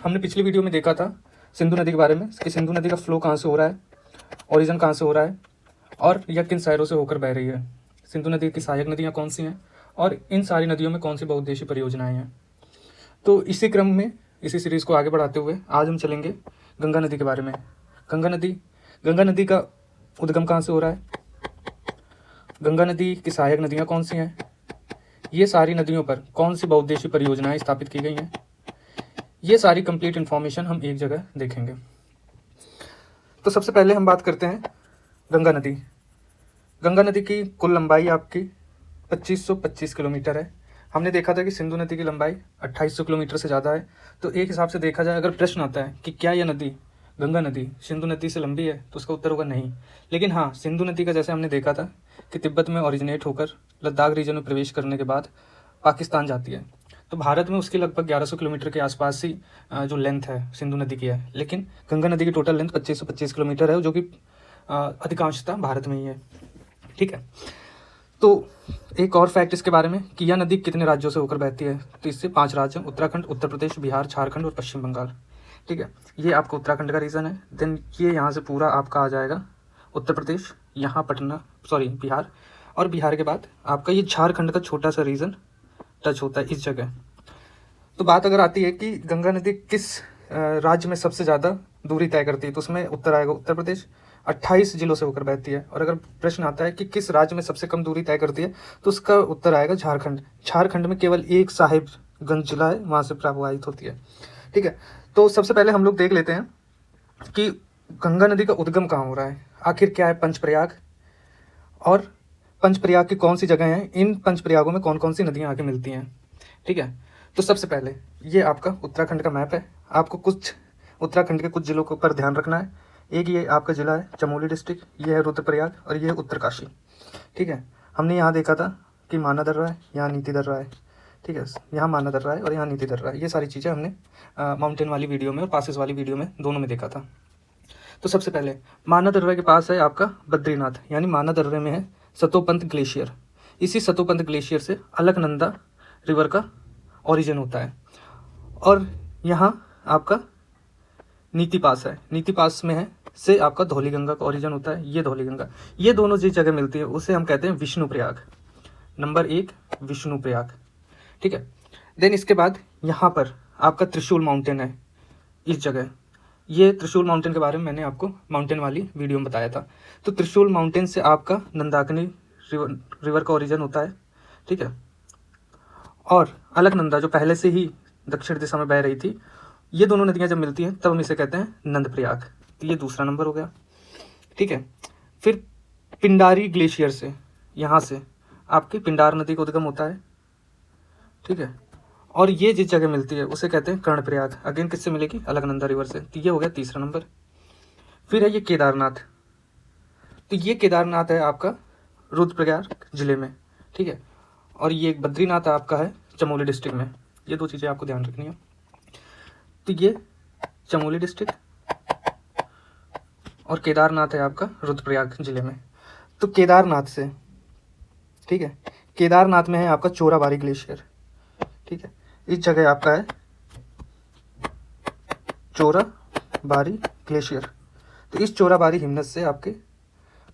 हमने पिछली वीडियो में देखा था सिंधु नदी के बारे में कि सिंधु नदी का फ्लो कहाँ से हो रहा है, ओरिजिन कहाँ से हो रहा है और यह किन शहरों से होकर बह रही है। सिंधु नदी की सहायक नदियाँ कौन सी हैं और इन सारी नदियों में कौन सी बहुउद्देशीय परियोजनाएं हैं। तो इसी क्रम में इसी सीरीज़ को आगे बढ़ाते हुए आज हम चलेंगे गंगा नदी के बारे में। गंगा नदी का उद्गम कहाँ से हो रहा है, गंगा नदी की सहायक नदियाँ कौन सी हैं, ये सारी नदियों पर कौन सी बहुउद्देशीय परियोजनाएं स्थापित की गई हैं, ये सारी कंप्लीट इन्फॉर्मेशन हम एक जगह देखेंगे। तो सबसे पहले हम बात करते हैं गंगा नदी। गंगा नदी की कुल लंबाई आपकी 2525 किलोमीटर है। हमने देखा था कि सिंधु नदी की लंबाई 2800 किलोमीटर से ज़्यादा है। तो एक हिसाब से देखा जाए, अगर प्रश्न आता है कि क्या यह नदी गंगा नदी सिंधु नदी से लंबी है, तो उसका उत्तर होगा नहीं। लेकिन हाँ, सिंधु नदी का जैसे हमने देखा था कि तिब्बत में ओरिजिनेट होकर लद्दाख रीजन में प्रवेश करने के बाद पाकिस्तान जाती है, तो भारत में उसकी लगभग 1100 किलोमीटर के आसपास ही जो लेंथ है सिंधु नदी की है। लेकिन गंगा नदी की टोटल लेंथ 2525 किलोमीटर है, जो कि अधिकांशतः भारत में ही है। ठीक है, तो एक और फैक्ट इसके बारे में कि यह नदी कितने राज्यों से होकर बहती है, तो इससे 5 राज्य, उत्तराखंड, उत्तर प्रदेश, बिहार, झारखंड और पश्चिम बंगाल। ठीक है, ये आपका उत्तराखंड का रीजन है। देन ये यहाँ से पूरा आपका आ जाएगा उत्तर प्रदेश, यहाँ बिहार, और बिहार के बाद आपका ये झारखंड का छोटा सा रीजन टच होता है इस जगह। तो बात अगर आती है कि गंगा नदी किस राज्य में सबसे ज़्यादा दूरी तय करती है, तो उसमें उत्तर आएगा उत्तर प्रदेश, 28 जिलों से होकर बहती है। और अगर प्रश्न आता है कि किस राज्य में सबसे कम दूरी तय करती है, तो उसका उत्तर आएगा झारखंड। झारखंड में केवल एक साहिबगंज जिला है, वहाँ से प्रवाहित होती है। ठीक है, तो सबसे पहले हम लोग देख लेते हैं कि गंगा नदी का उद्गम कहाँ हो रहा है, आखिर क्या है पंचप्रयाग, और पंचप्रयाग की कौन सी जगह हैं, इन पंचप्रयागों में कौन कौन सी नदियाँ आके मिलती हैं। ठीक है, तो सबसे पहले ये आपका उत्तराखंड का मैप है। आपको कुछ उत्तराखंड के कुछ जिलों के ऊपर ध्यान रखना है। एक ये आपका ज़िला है चमोली डिस्ट्रिक्ट, ये है रुद्रप्रयाग, और ये है उत्तरकाशी। ठीक है, हमने यहाँ देखा था कि माना दर्रा है, यहाँ नीति दर्रा है। ठीक है, यहाँ माना दर्रा है और यहाँ नीति दर्रा है। ये सारी चीज़ें हमने माउंटेन वाली वीडियो में और पासेस वाली वीडियो में दोनों में देखा था। तो सबसे पहले माना दर्रा के पास है आपका बद्रीनाथ, यानी माना दर्रे में है सतोपंत ग्लेशियर। इसी सतोपंत ग्लेशियर से अलकनंदा रिवर का ओरिजिन होता है। और यहाँ आपका नीति पास है, नीति पास में है से आपका धौलीगंगा का ओरिजिन होता है। ये धौलीगंगा, ये दोनों जिस जगह मिलती है उसे हम कहते हैं विष्णुप्रयाग। नंबर 1 विष्णुप्रयाग। ठीक है, देन इसके बाद यहाँ पर आपका त्रिशूल माउंटेन है इस जगह। ये त्रिशूल माउंटेन के बारे में मैंने आपको माउंटेन वाली वीडियो में बताया था। तो त्रिशूल माउंटेन से आपका नंदाकिनी रिवर का ओरिजिन होता है। ठीक है, और अलकनंदा जो पहले से ही दक्षिण दिशा में बह रही थी, ये दोनों नदियां जब मिलती हैं तब हम इसे कहते हैं नंदप्रयाग। तो ये दूसरा नंबर हो गया। ठीक है, फिर पिंडारी ग्लेशियर से, यहाँ से आपकी पिंडार नदी का उद्गम होता है। ठीक है, और ये जिस जगह मिलती है उसे कहते हैं कर्णप्रयाग। अगेन किससे मिलेगी, अलकनंदा रिवर से। तो ये हो गया तीसरा नंबर। फिर है ये केदारनाथ। तो ये केदारनाथ है आपका रुद्रप्रयाग जिले में। ठीक है, और ये बद्रीनाथ आपका है चमोली डिस्ट्रिक्ट में। ये 2 चीज़ें आपको ध्यान रखनी है। तो ये चमोली डिस्ट्रिक्ट और केदारनाथ है आपका रुद्रप्रयाग जिले में। तो केदारनाथ से, ठीक है, केदारनाथ में है आपका चोराबारी ग्लेशियर। ठीक है, इस जगह आपका है चोराबारी ग्लेशियर। तो इस चोराबारी हिमनद से आपके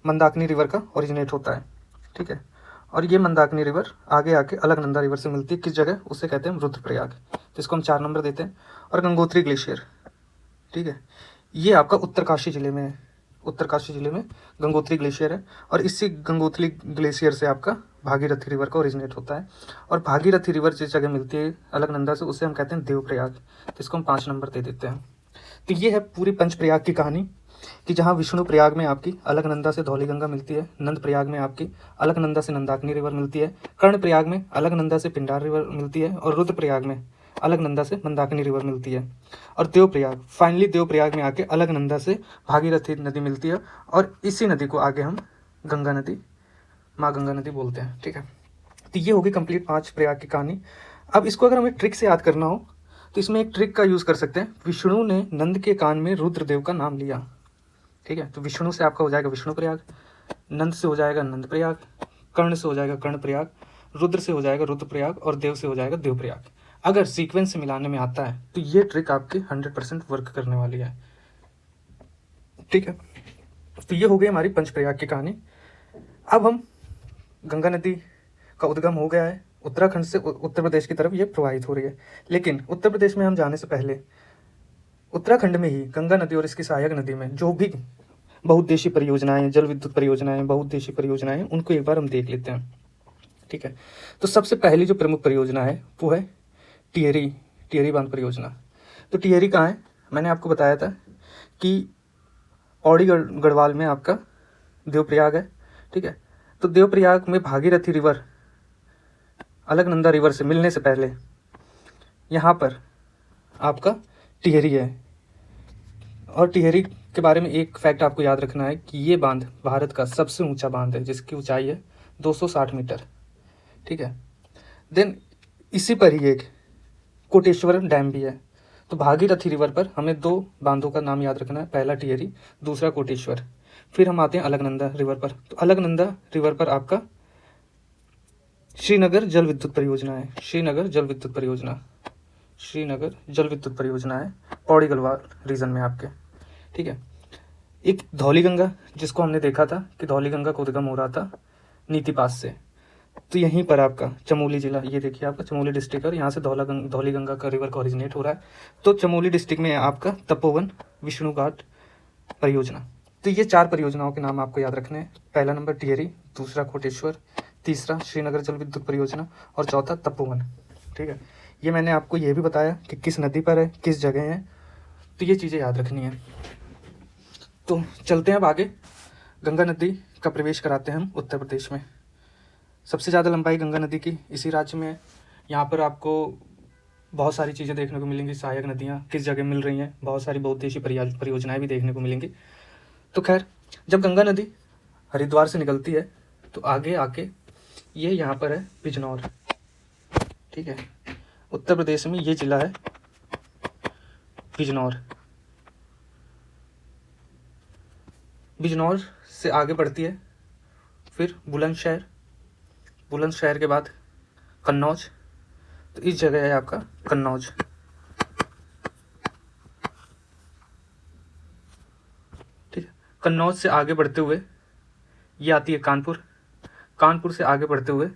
मंदाकिनी रिवर का ओरिजिनेट होता है। ठीक है, और ये मंदाकिनी रिवर आगे आके अलकनंदा रिवर से मिलती है किस जगह, उसे कहते हैं रुद्रप्रयाग। तो इसको हम 4 नंबर देते हैं। और गंगोत्री ग्लेशियर, ठीक है, ये आपका उत्तरकाशी जिले में है। उत्तरकाशी जिले में गंगोत्री ग्लेशियर है, और इसी गंगोत्री ग्लेशियर से आपका भागीरथी रिवर का ओरिजिनेट होता है। और भागीरथी रिवर जिस जगह मिलती है अलकनंदा से, उसे हम कहते हैं देवप्रयाग। तो इसको हम 5 नंबर दे देते हैं। तो ये है पूरी पंचप्रयाग की कहानी कि जहाँ विष्णु प्रयाग में आपकी अलकनंदा से धौलीगंगा मिलती है, नंद प्रयाग में आपकी अलकनंदा से नंदाकिनी रिवर मिलती है, कर्ण प्रयाग में अलकनंदा से पिंडार रिवर मिलती है, और रुद्र प्रयाग में अलकनंदा से मंदाकिनी रिवर मिलती है, और देवप्रयाग, फाइनली देवप्रयाग में आके अलकनंदा से भागीरथी नदी मिलती है। और इसी नदी को आगे हम गंगा नदी, माँ गंगा नदी बोलते हैं। ठीक है, तो ये होगी कंप्लीट 5 प्रयाग की कहानी। अब इसको अगर हमें ट्रिक से याद करना हो तो इसमें एक ट्रिक का यूज़ कर सकते हैं। विष्णु ने नंद के कान में रुद्रदेव का नाम लिया। ठीक है, तो विष्णु से आपका हो जाएगा विष्णु प्रयाग, नंद से हो जाएगा नंद प्रयाग, कर्ण से हो जाएगा कर्ण प्रयाग, रुद्र से हो जाएगा रुद्र प्रयाग, और देव से हो जाएगा देव प्रयाग। अगर सीक्वेंस से मिलाने में आता है तो ये ट्रिक आपकी 100% वर्क करने वाली है। ठीक है, तो ये हो गई हमारी पंचप्रयाग की कहानी। अब हम गंगा नदी का उद्गम हो गया है, उत्तराखंड से उत्तर प्रदेश की तरफ ये प्रवाहित हो रही है। लेकिन उत्तर प्रदेश में हम जाने से पहले उत्तराखंड में ही गंगा नदी और इसकी सहायक नदी में जो भी बहुउद्देशीय परियोजनाएं, जल विद्युत परियोजनाएं, बहुउद्देशीय परियोजनाएं, उनको एक बार हम देख लेते हैं। ठीक है, तो सबसे पहली जो प्रमुख परियोजना है वो है टिहरी टिहरी बांध परियोजना। तो टिहरी कहाँ है? मैंने आपको बताया था कि पौड़ी गढ़वाल में आपका देवप्रयाग है। ठीक है, तो देवप्रयाग में भागीरथी रिवर अलकनंदा रिवर से मिलने से पहले यहाँ पर आपका टिहरी है। और टिहरी के बारे में एक फैक्ट आपको याद रखना है कि ये बांध भारत का सबसे ऊंचा बांध है, जिसकी ऊंचाई है 260 मीटर। ठीक है, देन इसी पर ही एक कोटेश्वर डैम भी है। तो भागीरथी रिवर पर हमें दो बांधों का नाम याद रखना है, पहला टिहरी, दूसरा कोटेश्वर। फिर हम आते हैं अलकनंदा रिवर पर। तो अलकनंदा रिवर पर आपका श्रीनगर जल विद्युत परियोजना है। श्रीनगर जल विद्युत परियोजना है पौड़ी गढ़वाल रीजन में आपके। ठीक है, एक धौली गंगा, जिसको हमने देखा था कि धौली गंगा का उद्गम हो रहा था नीति पास से। तो यहीं पर आपका चमोली जिला, ये देखिए आपका चमोली डिस्ट्रिक्ट, और यहाँ से धौली गंगा का रिवर का ओरिजिनेट हो रहा है। तो चमोली डिस्ट्रिक्ट में है आपका तपोवन विष्णु घाट परियोजना। तो ये 4 परियोजनाओं के नाम आपको याद रखने हैं। पहला नंबर टिहरी, दूसरा कोटेश्वर, तीसरा श्रीनगर जल विद्युत परियोजना, और चौथा तपोवन। ठीक है, ये मैंने आपको ये भी बताया कि किस नदी पर है, किस जगह है, तो ये चीज़ें याद रखनी है। तो चलते हैं अब आगे। गंगा नदी का प्रवेश कराते हैं हम उत्तर प्रदेश में। सबसे ज़्यादा लंबाई गंगा नदी की इसी राज्य में है। यहाँ पर आपको बहुत सारी चीज़ें देखने को मिलेंगी, सहायक नदियाँ किस जगह मिल रही हैं, बहुत सारी बहुउद्देशीय परियोजनाएं भी देखने को मिलेंगी। तो खैर, जब गंगा नदी हरिद्वार से निकलती है तो आगे आके ये यहाँ पर है बिजनौर। ठीक है, उत्तर प्रदेश में ये जिला है बिजनौर। बिजनौर से आगे बढ़ती है फिर बुलंदशहर, बुलंदशहर के बाद कन्नौज। तो इस जगह है आपका कन्नौज। ठीक है, कन्नौज से आगे बढ़ते हुए ये आती है कानपुर, कानपुर से आगे बढ़ते हुए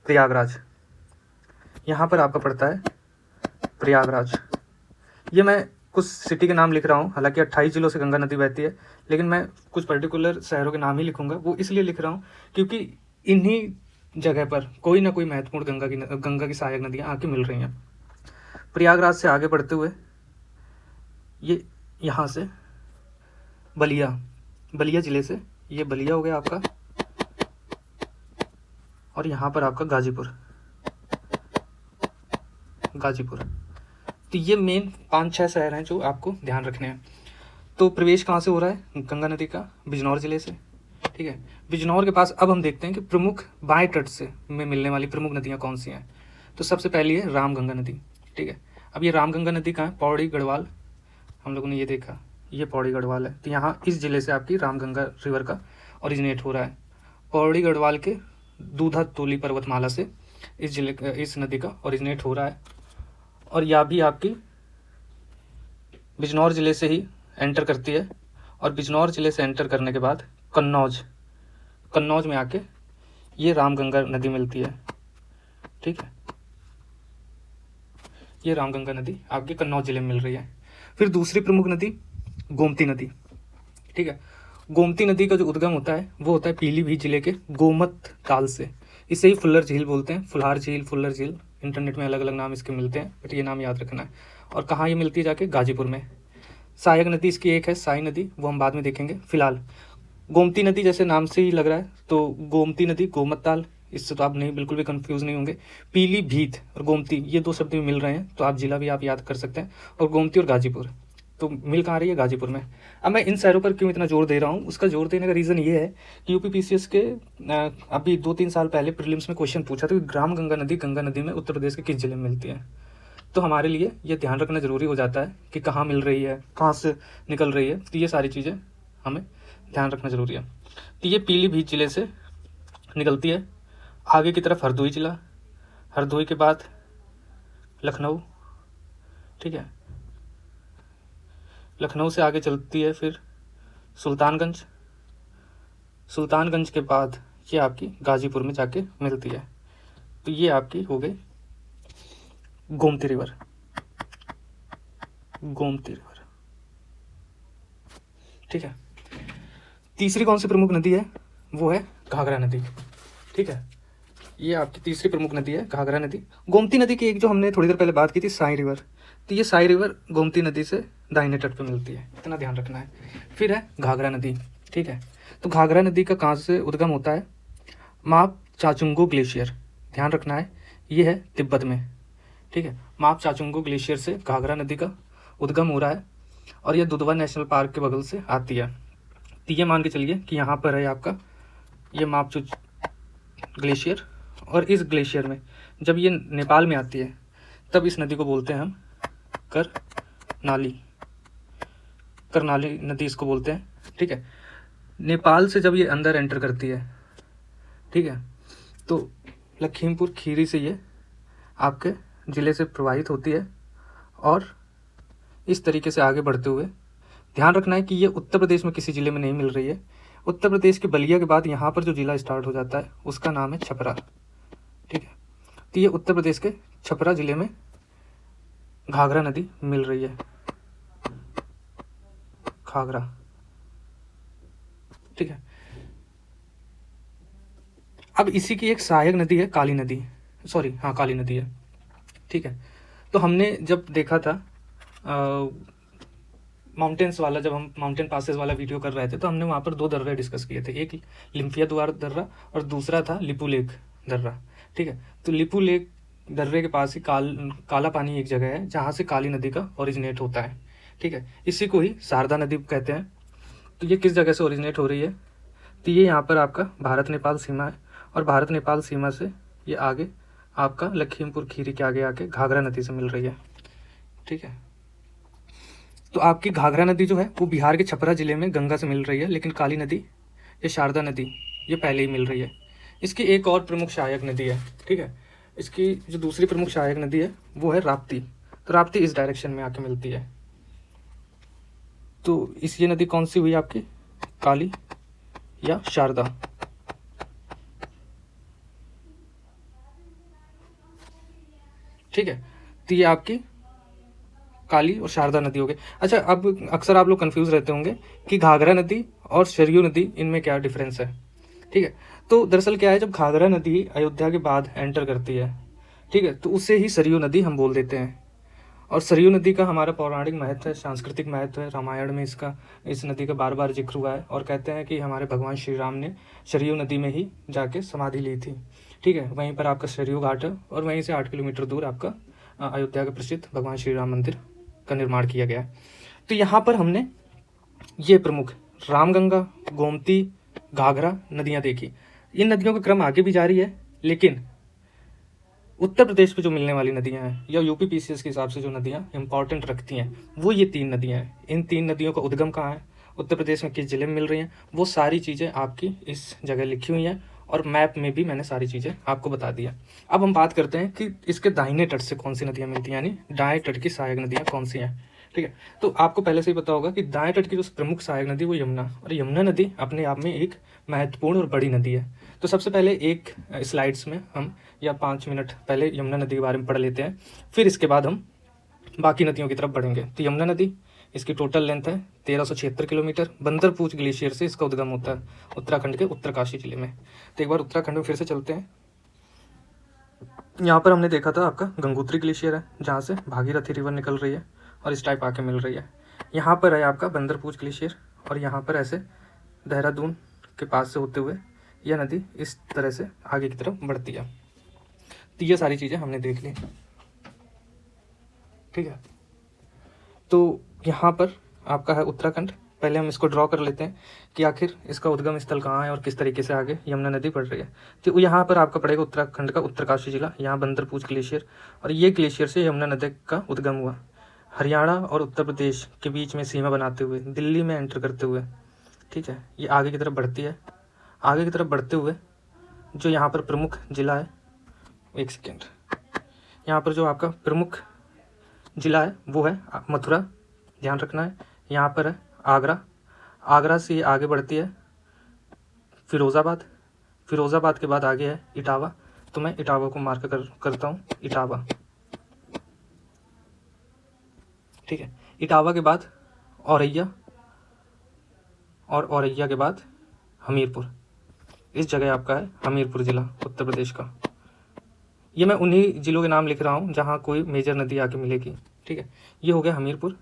प्रयागराज। यहाँ पर आपका पड़ता है प्रयागराज। ये मैं कुछ सिटी के नाम लिख रहा हूँ, हालांकि 28 जिलों से गंगा नदी बहती है, लेकिन मैं कुछ पर्टिकुलर शहरों के नाम ही लिखूंगा। वो इसलिए लिख रहा हूँ क्योंकि इन्हीं जगह पर कोई ना कोई महत्वपूर्ण गंगा की सहायक नदियाँ आके मिल रही हैं। प्रयागराज से आगे बढ़ते हुए ये यहाँ से बलिया जिले से ये बलिया हो गया आपका, और यहाँ पर आपका गाजीपुर। तो ये मेन 5-6 शहर हैं जो आपको ध्यान रखने हैं। तो प्रवेश कहाँ से हो रहा है गंगा नदी का? बिजनौर जिले से। ठीक है, बिजनौर के पास अब हम देखते हैं कि प्रमुख बाएं तट से में मिलने वाली प्रमुख नदियाँ कौन सी हैं। तो सबसे पहली है रामगंगा नदी। ठीक है, अब ये रामगंगा नदी कहाँ है? पौड़ी गढ़वाल। हम लोगों ने ये देखा, ये पौड़ी गढ़वाल है। तो यहाँ इस जिले से आपकी रामगंगा रिवर का ओरिजिनेट हो रहा है। पौड़ी गढ़वाल के दूधा तोली पर्वतमाला से इस नदी का ओरिजिनेट हो रहा है। और यह भी आपकी बिजनौर ज़िले से ही एंटर करती है, और बिजनौर ज़िले से एंटर करने के बाद कन्नौज में आके ये रामगंगा नदी मिलती है। ठीक है, ये रामगंगा नदी आपके कन्नौज ज़िले में मिल रही है। फिर दूसरी प्रमुख नदी गोमती नदी। ठीक है, गोमती नदी का जो उद्गम होता है वो होता है पीलीभीत जिले के गोमत ताल से। इसे ही फुल्लर झील बोलते हैं, फुल्हार झील, फुल्लर झील, इंटरनेट में अलग अलग नाम इसके मिलते हैं, बट ये नाम याद रखना है। और कहाँ ये मिलती है? जाके गाजीपुर में। सहायक नदी इसकी एक है साई नदी, वो हम बाद में देखेंगे। फिलहाल गोमती नदी जैसे नाम से ही लग रहा है, तो गोमती नदी, गोमत ताल, इससे तो आप नहीं बिल्कुल भी कंफ्यूज नहीं होंगे। पीलीभीत और गोमती ये 2 शब्द भी मिल रहे हैं, तो आप जिला भी आप याद कर सकते हैं। और गोमती और गाजीपुर तो मिल कहाँ रही है? गाजीपुर में। अब मैं इन शहरों पर क्यों इतना जोर दे रहा हूँ? उसका जोर देने का रीज़न ये है कि यूपीपीसीएस के अभी 2-3 साल पहले प्रीलिम्स में क्वेश्चन पूछा था कि रामगंगा नदी गंगा नदी में उत्तर प्रदेश के किस जिले में मिलती है। तो हमारे लिए ये ध्यान रखना ज़रूरी हो जाता है कि कहाँ मिल रही है, कहाँ से निकल रही है। तो ये सारी चीज़ें हमें ध्यान रखना ज़रूरी है। तो ये पीलीभीत जिले से निकलती है, आगे की तरफ हरदोई जिला, हरदोई के बाद लखनऊ, ठीक है। लखनऊ से आगे चलती है फिर सुल्तानगंज, सुल्तानगंज के बाद ये आपकी गाजीपुर में जाके मिलती है। तो ये आपकी हो गई गोमती रिवर, गोमती रिवर, ठीक है। तीसरी कौन सी प्रमुख नदी है, वो है घाघरा नदी, ठीक है। ये आपकी तीसरी प्रमुख नदी है घाघरा नदी। गोमती नदी की एक जो हमने थोड़ी देर पहले बात की थी साई रिवर, तो ये साई रिवर गोमती नदी से दाहिने तट पे मिलती है, इतना ध्यान रखना है। फिर है घाघरा नदी, ठीक है। तो घाघरा नदी का कहाँ से उद्गम होता है, माप चाचुंगो ग्लेशियर, ध्यान रखना है, ये है तिब्बत में, ठीक है। माप चाचुंगो ग्लेशियर से घाघरा नदी का उद्गम हो रहा है और यह दुधवा नेशनल पार्क के बगल से आती है। तो ये मान के चलिए कि यहाँ पर है आपका ये मापचू ग्लेशियर, और इस ग्लेशियर में जब ये नेपाल में आती है तब इस नदी को बोलते हैं हम करनाली, करनाली नदी इसको बोलते हैं, ठीक है। नेपाल से जब ये अंदर एंटर करती है, ठीक है, तो लखीमपुर खीरी से ये आपके ज़िले से प्रवाहित होती है और इस तरीके से आगे बढ़ते हुए, ध्यान रखना है कि ये उत्तर प्रदेश में किसी ज़िले में नहीं मिल रही है। उत्तर प्रदेश के बलिया के बाद यहाँ पर जो ज़िला स्टार्ट हो जाता है उसका नाम है छपरा, ठीक है। तो ये उत्तर प्रदेश के छपरा ज़िले में घाघरा नदी मिल रही है, घाघरा, ठीक है। अब इसी की एक सहायक नदी है काली नदी, सॉरी हाँ काली नदी है, ठीक है। तो हमने जब देखा था माउंटेन्स वाला, जब हम माउंटेन पासेस वाला वीडियो कर रहे थे तो हमने वहाँ पर दो दर्रे डिस्कस किए थे, एक लिम्फिया द्वार दर्रा और दूसरा था लिपू लेक दर्रा, ठीक है। तो लिपू लेक दर्रे के पास ही काला पानी एक जगह है जहाँ से काली नदी का ओरिजिनेट होता है, ठीक है। इसी को ही शारदा नदी कहते हैं। तो ये किस जगह से ओरिजिनेट हो रही है, तो ये यहाँ पर आपका भारत नेपाल सीमा है और भारत नेपाल सीमा से ये आगे आपका लखीमपुर खीरी के आगे आके घाघरा नदी से मिल रही है, ठीक है। तो आपकी घाघरा नदी जो है वो बिहार के छपरा ज़िले में गंगा से मिल रही है, लेकिन काली नदी ये शारदा नदी ये पहले ही मिल रही है। इसकी एक और प्रमुख सहायक नदी है, ठीक है। इसकी जो दूसरी प्रमुख सहायक नदी है वो है राप्ती। तो राप्ती इस डायरेक्शन में आके मिलती है। तो इस ये नदी कौन सी हुई आपकी, काली या शारदा, ठीक है। तो ये आपकी काली और शारदा नदी हो गई। अच्छा, अब अक्सर आप लोग कंफ्यूज रहते होंगे कि घाघरा नदी और सरयू नदी इनमें क्या डिफरेंस है, ठीक है। तो दरअसल क्या है, जब घाघरा नदी अयोध्या के बाद एंटर करती है, ठीक है, तो उसे ही सरयू नदी हम बोल देते हैं। और सरयू नदी का हमारा पौराणिक महत्व है, सांस्कृतिक महत्व है, रामायण में इस नदी का बार बार जिक्र हुआ है और कहते हैं कि हमारे भगवान श्री राम ने सरयू नदी में ही जाके समाधि ली थी, ठीक है। वहीं पर आपका सरयू घाट है और वहीं से 8 किलोमीटर दूर आपका अयोध्या के प्रसिद्ध भगवान श्री राम मंदिर का निर्माण किया गया है। तो यहाँ पर हमने ये प्रमुख रामगंगा, गोमती, घाघरा नदियाँ देखी। इन नदियों का क्रम आगे भी जारी है, लेकिन उत्तर प्रदेश पे जो मिलने वाली नदियाँ हैं या यूपी पीसीएस के हिसाब से जो नदियाँ इंपॉर्टेंट रखती हैं वो ये 3 नदियाँ हैं। इन 3 नदियों का उद्गम कहाँ है, उत्तर प्रदेश में किस जिले में मिल रही हैं, वो सारी चीज़ें आपकी इस जगह लिखी हुई हैं और मैप में भी मैंने सारी चीज़ें आपको बता दिया। अब हम बात करते हैं कि इसके दाहिने तट से कौन सी नदियाँ मिलती हैं, यानी दाएँ तट की सहायक नदियाँ कौन सी हैं, ठीक है। तो आपको पहले से ही पता होगा कि दाएं तट की जो प्रमुख सहायक नदी वो यमुना, और यमुना नदी अपने आप में एक महत्वपूर्ण और बड़ी नदी है। तो सबसे पहले एक स्लाइड्स में हम या 5 मिनट पहले यमुना नदी के बारे में पढ़ लेते हैं, फिर इसके बाद हम बाकी नदियों की तरफ बढ़ेंगे। तो यमुना नदी, इसकी टोटल लेंथ है 1376 किलोमीटर। बंदरपूछ ग्लेशियर से इसका उद्गम होता है उत्तराखंड के उत्तरकाशी जिले में। तो एक बार उत्तराखंड में फिर से चलते हैं। यहाँ पर हमने देखा था आपका गंगोत्री ग्लेशियर है जहाँ से भागीरथी रिवर निकल रही है और इस टाइप आके मिल रही है। यहाँ पर है आपका बंदरपूछ ग्लेशियर और यहाँ पर ऐसे देहरादून के पास से होते हुए यह नदी इस तरह से आगे की तरफ बढ़ती है। तो ये सारी चीज़ें हमने देख ली, ठीक है। तो यहाँ पर आपका है उत्तराखंड। पहले हम इसको ड्रॉ कर लेते हैं कि आखिर इसका उद्गम स्थल कहाँ है और किस तरीके से आगे यमुना नदी बढ़ रही है। तो यहाँ पर आपका पड़ेगा उत्तराखंड का उत्तरकाशी जिला, यहाँ बंदरपूछ ग्लेशियर, और ये ग्लेशियर से यमुना नदी का उद्गम हुआ हरियाणा और उत्तर प्रदेश के बीच में सीमा बनाते हुए दिल्ली में एंटर करते हुए, ठीक है। ये आगे की तरफ बढ़ती है। आगे की तरफ बढ़ते हुए जो यहाँ पर प्रमुख जिला है, एक सेकेंड, यहाँ पर जो आपका प्रमुख ज़िला है वो है मथुरा, ध्यान रखना है। यहाँ पर है आगरा, आगरा से ये आगे बढ़ती है फिरोज़ाबाद, फिरोज़ाबाद के बाद आगे है इटावा। तो मैं इटावा को मार्क करता हूँ, इटावा, ठीक है। इटावा के बाद औरैया, और औरैया के बाद हमीरपुर। इस जगह आपका है हमीरपुर ज़िला उत्तर प्रदेश का। ये मैं उन्हीं ज़िलों के नाम लिख रहा हूँ जहाँ कोई मेजर नदी आके मिलेगी, ठीक है। ये हो गया हमीरपुर।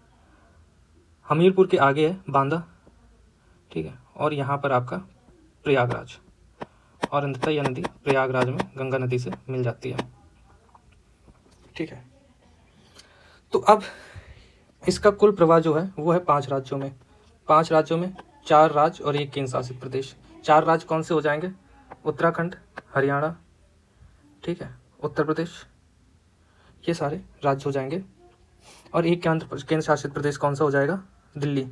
हमीरपुर के आगे है बांदा, ठीक है, और यहाँ पर आपका प्रयागराज, और अंततः यह नदी प्रयागराज में गंगा नदी से मिल जाती है, ठीक है। तो अब इसका कुल प्रवाह जो है वो है 5 राज्यों में, 5 राज्यों में 4 राज्य और 1 केंद्र शासित प्रदेश। 4 राज्य कौन से हो जाएंगे? उत्तराखंड, हरियाणा, ठीक है, उत्तर प्रदेश, ये सारे राज्य हो जाएंगे। और 1 केंद्र शासित प्रदेश कौन सा हो जाएगा? दिल्ली।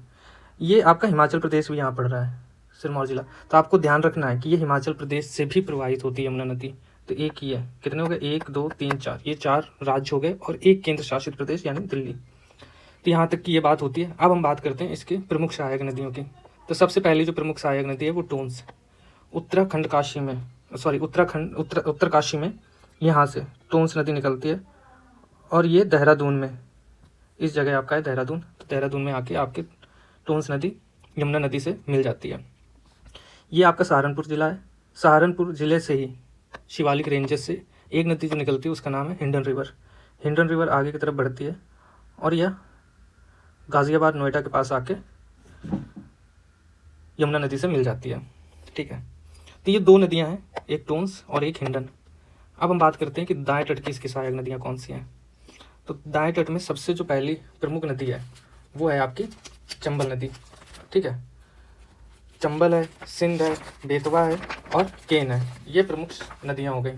ये आपका हिमाचल प्रदेश भी यहाँ पड़ रहा है, सिरमौर जिला। तो आपको ध्यान रखना है कि ये हिमाचल प्रदेश से भी प्रवाहित होती है यमुना नदी। तो एक ही है, कितने हो गए? 1 2 3 4, ये 4 राज्य हो गए और 1 केंद्र शासित प्रदेश यानी दिल्ली। तो यहाँ तक की ये बात होती है। अब हम बात करते हैं इसकी प्रमुख सहायक नदियों की। तो सबसे पहली जो प्रमुख सहायक नदी है वो टोंस, उत्तराखंड काशी में, सॉरी उत्तर काशी में यहाँ से टोंस नदी निकलती है, और ये देहरादून में, इस जगह आपका है देहरादून। तो देहरादून में आके आपके टोंस नदी यमुना नदी से मिल जाती है। ये आपका सहारनपुर ज़िला है। सहारनपुर ज़िले से ही शिवालिक रेंजेस से एक नदी जो निकलती है उसका नाम है हिंडन रिवर। हिंडन रिवर आगे की तरफ बढ़ती है और यह गाज़ियाबाद, नोएडा के पास आके यमुना नदी से मिल जाती है, ठीक है। तो ये 2 नदियाँ हैं, एक टोंस और एक हिंडन। अब हम बात करते हैं कि दाएं तट की इसकी सहायक नदियाँ कौन सी हैं। तो दाएं तट में सबसे जो पहली प्रमुख नदी है वो है आपकी चंबल नदी, ठीक है। चंबल है, सिंध है, बेतवा है और केन है, ये प्रमुख नदियाँ हो गई।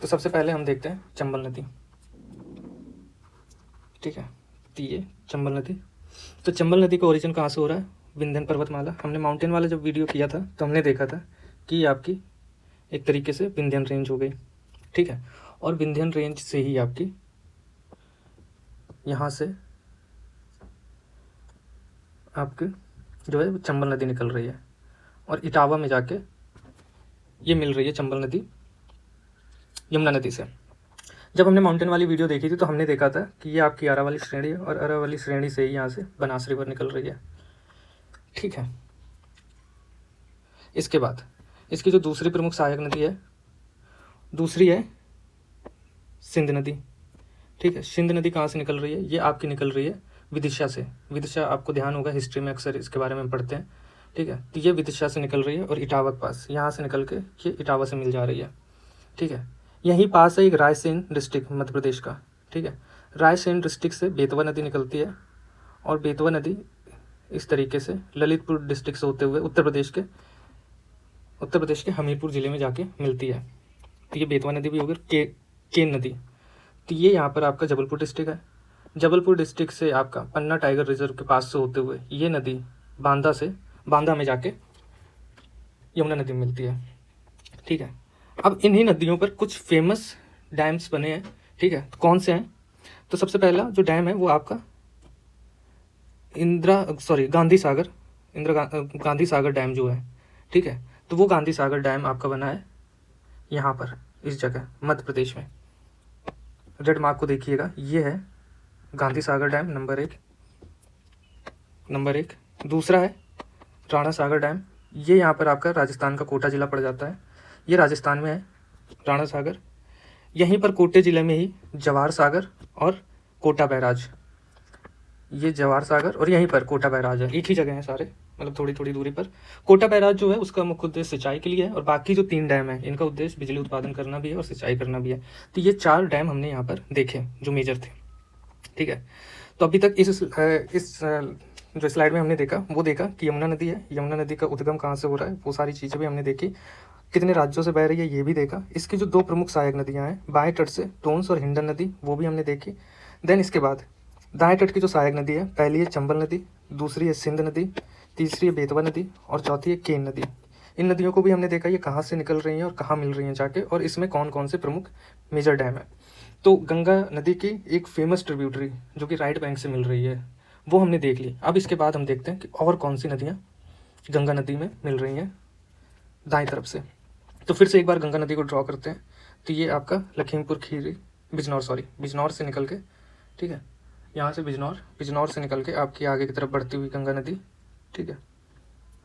तो सबसे पहले हम देखते हैं चंबल नदी, ठीक है। तो ये चंबल नदी, तो चंबल नदी का ओरिजिन कहाँ से हो रहा है? विंध्यन पर्वतमाला। हमने माउंटेन वाला जब वीडियो किया था तो हमने देखा था कि ये आपकी एक तरीके से विंध्यन रेंज हो गई, ठीक है। और विंध्यन रेंज से ही आपकी यहाँ से आपकी जो है चंबल नदी निकल रही है और इटावा में जाके ये मिल रही है चंबल नदी यमुना नदी से। जब हमने माउंटेन वाली वीडियो देखी थी तो हमने देखा था कि ये आपकी अरावली श्रेणी है और अरावली श्रेणी से ही यहाँ से बनास रिवर निकल रही है, ठीक है। इसके बाद इसकी जो दूसरी प्रमुख सहायक नदी है, दूसरी है सिंध नदी, ठीक है। सिंध नदी कहाँ से निकल रही है? ये आपकी निकल रही है विदिशा से। विदिशा आपको ध्यान होगा, हिस्ट्री में अक्सर इसके बारे में पढ़ते हैं, ठीक है। तो ये विदिशा से निकल रही है और इटावा के पास, यहाँ से निकल के ये इटावा से मिल जा रही है, ठीक है। यहीं पास है एक रायसेन डिस्ट्रिक्ट मध्य प्रदेश का, ठीक है। रायसेन डिस्ट्रिक्ट से बेतवा नदी निकलती है और बेतवा नदी इस तरीके से ललितपुर डिस्ट्रिक्ट से होते हुए उत्तर प्रदेश के हमीरपुर ज़िले में जाके मिलती है। तो ये बेतवा नदी भी होगी। केन नदी, तो ये यहाँ पर आपका जबलपुर डिस्ट्रिक्ट है। जबलपुर डिस्ट्रिक्ट से आपका पन्ना टाइगर रिजर्व के पास से होते हुए ये नदी बांदा में जाके यमुना नदी में मिलती है, ठीक है। अब इन्हीं नदियों पर कुछ फेमस डैम्स बने हैं, ठीक है। कौन से हैं? तो सबसे पहला जो डैम है वो आपका गांधी सागर डैम जो है, ठीक है। तो वो गांधी सागर डैम आपका बना है यहाँ पर, इस जगह मध्य प्रदेश में। रेड मार्क को देखिएगा, ये है गांधी सागर डैम नंबर एक। दूसरा है राणा सागर डैम, ये यहाँ पर आपका राजस्थान का कोटा ज़िला पड़ जाता है, ये राजस्थान में है राणा सागर। यहीं पर कोटे ज़िले में ही जवाहर सागर और कोटा बैराज, ये जवाहर सागर और यहीं पर कोटा बैराज है, एक ही जगह है सारे, मतलब थोड़ी थोड़ी दूरी पर। कोटा बैराज जो है उसका मुख्य उद्देश्य सिंचाई के लिए है और बाकी जो 3 डैम है इनका उद्देश्य बिजली उत्पादन करना भी है और सिंचाई करना भी है। तो ये 4 डैम हमने यहाँ पर देखे जो मेजर थे, ठीक है। तो अभी तक इस जो स्लाइड में हमने देखा वो देखा कि यमुना नदी है, यमुना नदी का उद्गम कहाँ से हो रहा है, वो सारी चीज़ें भी हमने देखी, कितने राज्यों से बह रही है ये भी देखा। इसकी जो 2 प्रमुख सहायक नदियाँ हैं बाएं तट से टोंस और हिंडन नदी, वो भी हमने देखी। देन इसके बाद दाएं तट की जो सहायक नदी है, पहली है चंबल नदी, दूसरी है सिंध नदी, तीसरी है बेतवा नदी और चौथी है केन नदी। इन नदियों को भी हमने देखा ये कहाँ से निकल रही हैं और कहाँ मिल रही हैं जाके, और इसमें कौन कौन से प्रमुख मेजर डैम है। तो गंगा नदी की एक फेमस ट्रिब्यूटरी जो कि राइट बैंक से मिल रही है वो हमने देख ली। अब इसके बाद हम देखते हैं कि और कौन सी नदियाँ गंगा नदी में मिल रही हैं दाएं तरफ से। तो फिर से एक बार गंगा नदी को ड्रॉ करते हैं। तो ये आपका लखीमपुर खीरी बिजनौर से निकल के, ठीक है, यहाँ से बिजनौर से निकल के आपकी आगे की तरफ बढ़ती हुई गंगा नदी, ठीक है,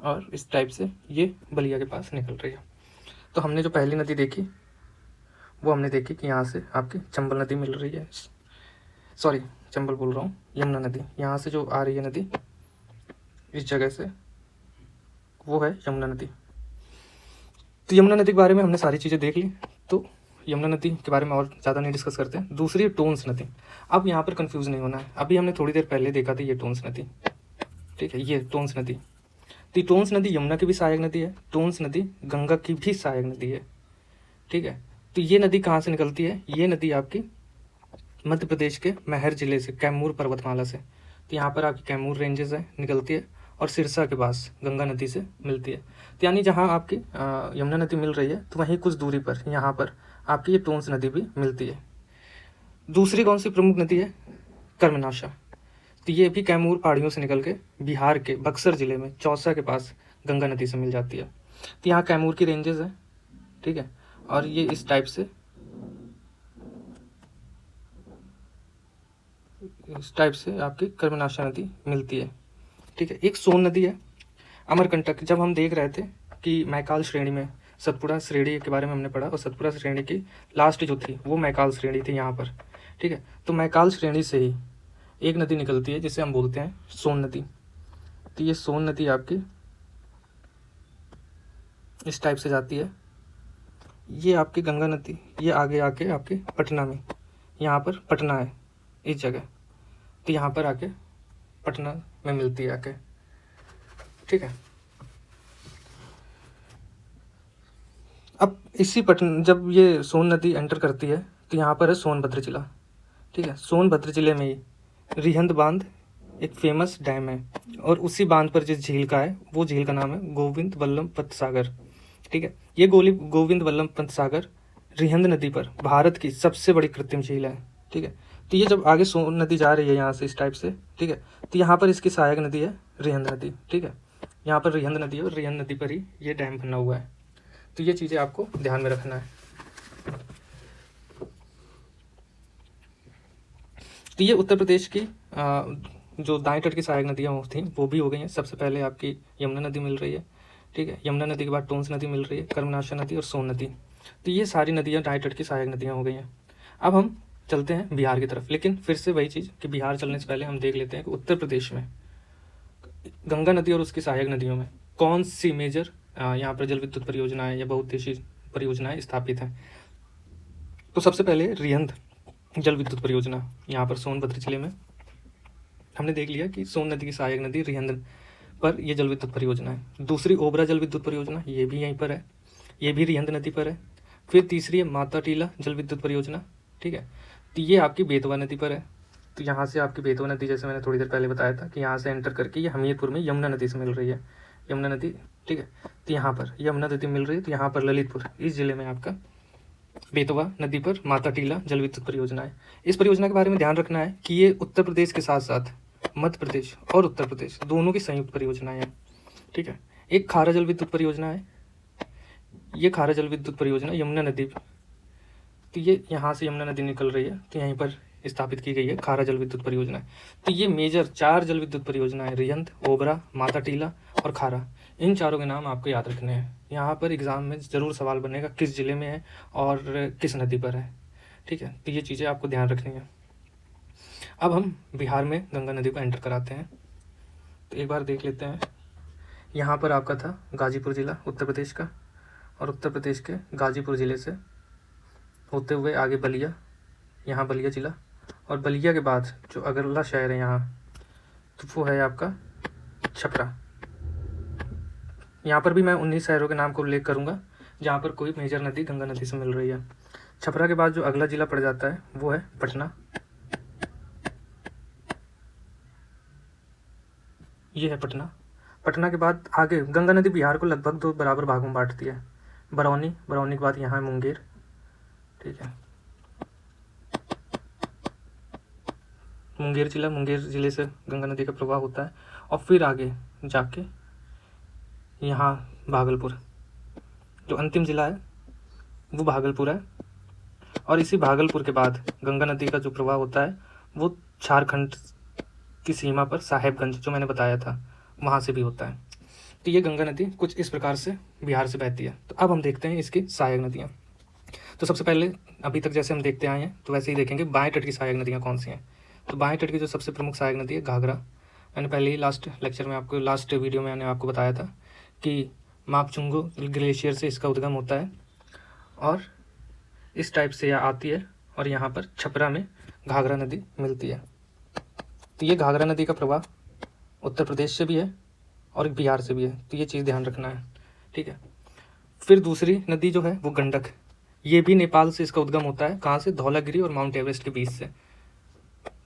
और इस टाइप से ये बलिया के पास निकल रही है। तो हमने जो पहली नदी देखी वो हमने देखी कि यहाँ से आपकी चंबल नदी मिल रही है, सॉरी चंबल बोल रहा हूँ, यमुना नदी यहाँ से जो आ रही है नदी इस जगह से, वो है यमुना नदी। तो यमुना नदी के बारे में हमने सारी चीज़ें देख ली। तो यमुना नदी के बारे में और ज़्यादा नहीं डिस्कस करते हैं। दूसरी है टोन्स नदी। अब यहाँ पर कंफ्यूज नहीं होना है, अभी हमने थोड़ी देर पहले देखा था ये टोन्स नदी, ठीक है, ये टोन्स नदी। तो टोन्स नदी यमुना की भी सहायक नदी है, टोन्स नदी गंगा की भी सहायक नदी है, ठीक है। तो ये नदी कहाँ से निकलती है? ये नदी आपकी मध्य प्रदेश के मैहर जिले से, कैमूर पर्वतमाला से। तो यहाँ पर आपकी कैमूर रेंजेस है, निकलती है और सिरसा के पास गंगा नदी से मिलती है। तो यानी जहाँ आपकी यमुना नदी मिल रही है तो वहीं कुछ दूरी पर यहाँ पर आपकी ये टोन्स नदी भी मिलती है। दूसरी कौन सी प्रमुख नदी है? कर्मनाशा। तो ये भी कैमूर पहाड़ियों से निकल के बिहार के बक्सर जिले में चौसा के पास गंगा नदी से मिल जाती है। तो यहाँ कैमूर की रेंजेस है, ठीक है, और ये इस टाइप से आपकी कर्मनाशा नदी मिलती है, ठीक है। एक सोन नदी है, अमरकंटक। जब हम देख रहे थे कि मैकाल श्रेणी में सतपुड़ा श्रेणी के बारे में हमने पढ़ा, और सतपुड़ा श्रेणी की लास्ट जो थी वो मैकाल श्रेणी थी यहाँ पर, ठीक है। तो मैकाल श्रेणी से ही एक नदी निकलती है जिसे हम बोलते हैं सोन नदी। तो ये सोन नदी आपकी इस टाइप से जाती है, ये आपकी गंगा नदी, ये आगे आके आपके पटना में, यहाँ पर पटना है इस जगह, तो यहाँ पर आके पटना में मिलती है आके, ठीक है। अब इसी पटना, जब ये सोन नदी एंटर करती है तो यहाँ पर है सोनभद्र जिला, ठीक है। सोनभद्र जिले में ही रिहंद बांध एक फेमस डैम है, और उसी बांध पर जिस झील का है वो झील का नाम है गोविंद वल्लभ पंत सागर, ठीक है। ये गोविंद वल्लभ पंत सागर रिहंद नदी पर भारत की सबसे बड़ी कृत्रिम झील है, ठीक है। तो ये जब आगे सोन नदी जा रही है यहाँ से इस टाइप से, ठीक है, तो यहाँ पर इसकी सहायक नदी है रिहंद नदी, ठीक है। यहाँ पर रिहंद नदी है और रिहंद नदी पर ही ये डैम बना हुआ है। तो ये चीज़ें आपको ध्यान में रखना है। तो ये उत्तर प्रदेश की जो दाएं तट की सहायक नदियाँ थी वो भी हो गई हैं। सबसे पहले आपकी यमुना नदी मिल रही है, ठीक है। यमुना नदी के बाद टोन्स नदी मिल रही है, कर्मनाशा नदी और सोन नदी। तो ये सारी नदियाँ दाएं तट की सहायक नदियाँ हो गई हैं। अब हम चलते हैं बिहार की तरफ, लेकिन फिर से वही चीज़ कि बिहार चलने से पहले हम देख लेते हैं कि उत्तर प्रदेश में गंगा नदी और उसकी सहायक नदियों में कौन सी मेजर यहाँ पर जल विद्युत परियोजनाएं या बहुउद्देशीय परियोजनाएं स्थापित हैं। तो सबसे पहले रिहंद जल विद्युत परियोजना, यहाँ पर सोनभद्र जिले में हमने देख लिया कि सोन नदी की सहायक नदी रिहंद पर यह जल विद्युत परियोजना है। दूसरी ओबरा जल विद्युत परियोजना, ये भी यहीं पर है, ये भी रिहंद नदी पर है। फिर तीसरी है माता टीला जल विद्युत परियोजना, ठीक है, तो ये आपकी बेतवा नदी पर है। तो यहाँ से आपकी बेतवा नदी, जैसे मैंने थोड़ी देर पहले बताया था कि यहाँ से एंटर करके ये हमीरपुर में यमुना नदी से मिल रही है, यमुना नदी, ठीक है। तो यहाँ पर यमुना नदी मिल रही है, तो यहाँ पर ललितपुर इस जिले में आपका बेतवा नदी पर माता टीला जल विद्युत परियोजना है। इस परियोजना के बारे में ध्यान रखना है कि ये उत्तर प्रदेश के साथ साथ मध्य प्रदेश और उत्तर प्रदेश दोनों की संयुक्त परियोजनाएं हैं, ठीक है। एक खारा जल विद्युत परियोजना है, ये खारा जल विद्युत परियोजना यमुना नदी, तो ये यहाँ से यमुना नदी निकल रही है, तो यहीं पर स्थापित की गई है खारा जल विद्युत परियोजना। तो ये मेजर 4 जल विद्युत परियोजना है, रिहंद, ओबरा, माता टीला और खारा। इन चारों के नाम आपको याद रखने हैं। यहाँ पर एग्जाम में ज़रूर सवाल बनेगा किस जिले में है और किस नदी पर है, ठीक है। तो ये चीज़ें आपको ध्यान रखनी है। अब हम बिहार में गंगा नदी को एंटर कराते हैं। तो एक बार देख लेते हैं, यहाँ पर आपका था गाजीपुर ज़िला उत्तर प्रदेश का, और उत्तर प्रदेश के गाजीपुर ज़िले से होते हुए आगे बलिया, यहाँ बलिया ज़िला, और बलिया के बाद जो अगला शहर है यहाँ, तो वो है आपका छपरा। यहाँ पर भी मैं 19 शहरों के नाम को उल्लेख करूँगा जहाँ पर कोई मेजर नदी गंगा नदी से मिल रही है। छपरा के बाद जो अगला ज़िला पड़ जाता है वो है पटना, ये है पटना। पटना के बाद आगे गंगा नदी बिहार को लगभग 2 बराबर भागों में बांटती है। बरौनी के बाद यहाँ है मुंगेर, ठीक है। मुंगेर जिला, मुंगेर ज़िले से गंगा नदी का प्रवाह होता है और फिर आगे जाके यहाँ भागलपुर, जो अंतिम ज़िला है वो भागलपुर है। और इसी भागलपुर के बाद गंगा नदी का जो प्रवाह होता है वो झारखंड की सीमा पर साहेबगंज, जो मैंने बताया था, वहाँ से भी होता है। तो ये गंगा नदी कुछ इस प्रकार से बिहार से बहती है। तो अब हम देखते हैं इसकी सहायक नदियाँ। तो सबसे पहले अभी तक जैसे हम देखते आए हैं तो वैसे ही देखेंगे बाएं तट की सहायक नदियाँ कौन सी हैं। तो बाएं तट की जो सबसे प्रमुख सहायक नदी है घाघरा। मैंने पहले ही लास्ट वीडियो में मैंने आपको बताया था कि मापचुंगो ग्लेशियर से इसका उद्गम होता है और इस टाइप से यह आती है और यहाँ पर छपरा में घाघरा नदी मिलती है। तो ये घाघरा नदी का प्रवाह उत्तर प्रदेश से भी है और बिहार से भी है, तो ये चीज़ ध्यान रखना है, ठीक है। फिर दूसरी नदी जो है वो गंडक, ये भी नेपाल से इसका उद्गम होता है। कहाँ से? धौलागिरी और माउंट एवरेस्ट के बीच से।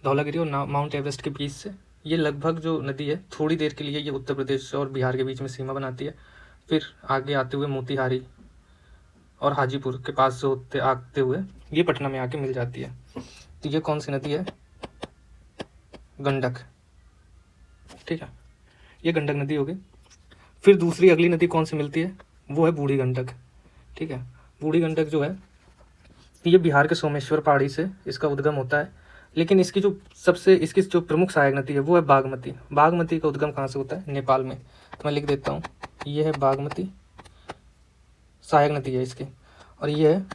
धौलागिरी और माउंट एवरेस्ट के बीच से ये लगभग जो नदी है थोड़ी देर के लिए ये उत्तर प्रदेश और बिहार के बीच में सीमा बनाती है। फिर आगे आते हुए मोतिहारी और हाजीपुर के पास से आते हुए ये पटना में आके मिल जाती है। तो ये कौन सी नदी है? गंडक, ठीक है, ये गंडक नदी हो गई। फिर दूसरी अगली नदी कौन सी मिलती है? वो है बूढ़ी गंडक, ठीक है। बूढ़ी गंडक जो है ये बिहार के सोमेश्वर पहाड़ी से इसका उद्गम होता है, लेकिन इसकी जो प्रमुख सहायक नदी है वो है बागमती। बागमती का उद्गम कहाँ से होता है? नेपाल में। तो मैं लिख देता हूँ, ये है बागमती, सहायक नदी है इसकी, और ये है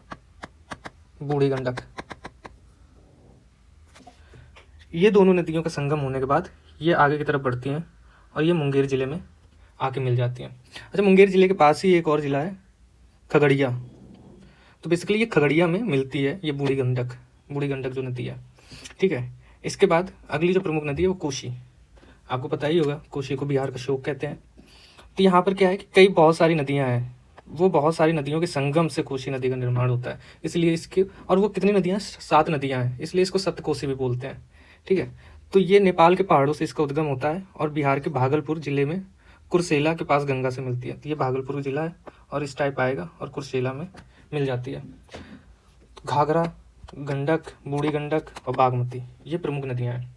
बूढ़ी गंडक। ये दोनों नदियों का संगम होने के बाद ये आगे की तरफ बढ़ती हैं और ये मुंगेर ज़िले में आके मिल जाती हैं। अच्छा, मुंगेर ज़िले के पास ही एक और ज़िला है खगड़िया। तो बेसिकली ये खगड़िया में मिलती है ये बूढ़ी गंडक जो नदी है, ठीक है। इसके बाद अगली जो प्रमुख नदी है वो कोसी। आपको पता ही होगा कोसी को बिहार का शोक कहते हैं। तो यहाँ पर क्या है कि बहुत सारी नदियाँ हैं, वो बहुत सारी नदियों के संगम से कोसी नदी का निर्माण होता है, इसलिए इसके, और वो कितनी नदियाँ? 7 नदियाँ हैं, इसलिए इसको सप्तकोसी भी बोलते हैं, ठीक है। तो ये नेपाल के पहाड़ों से इसका उद्गम होता है और बिहार के भागलपुर जिले में कुर्सेला के पास गंगा से मिलती है। तो ये भागलपुर जिला है और इस टाइप आएगा और कुर्सेला में मिल जाती है। घाघरा, गंडक, बूढ़ी गंडक और बागमती ये प्रमुख नदियाँ हैं,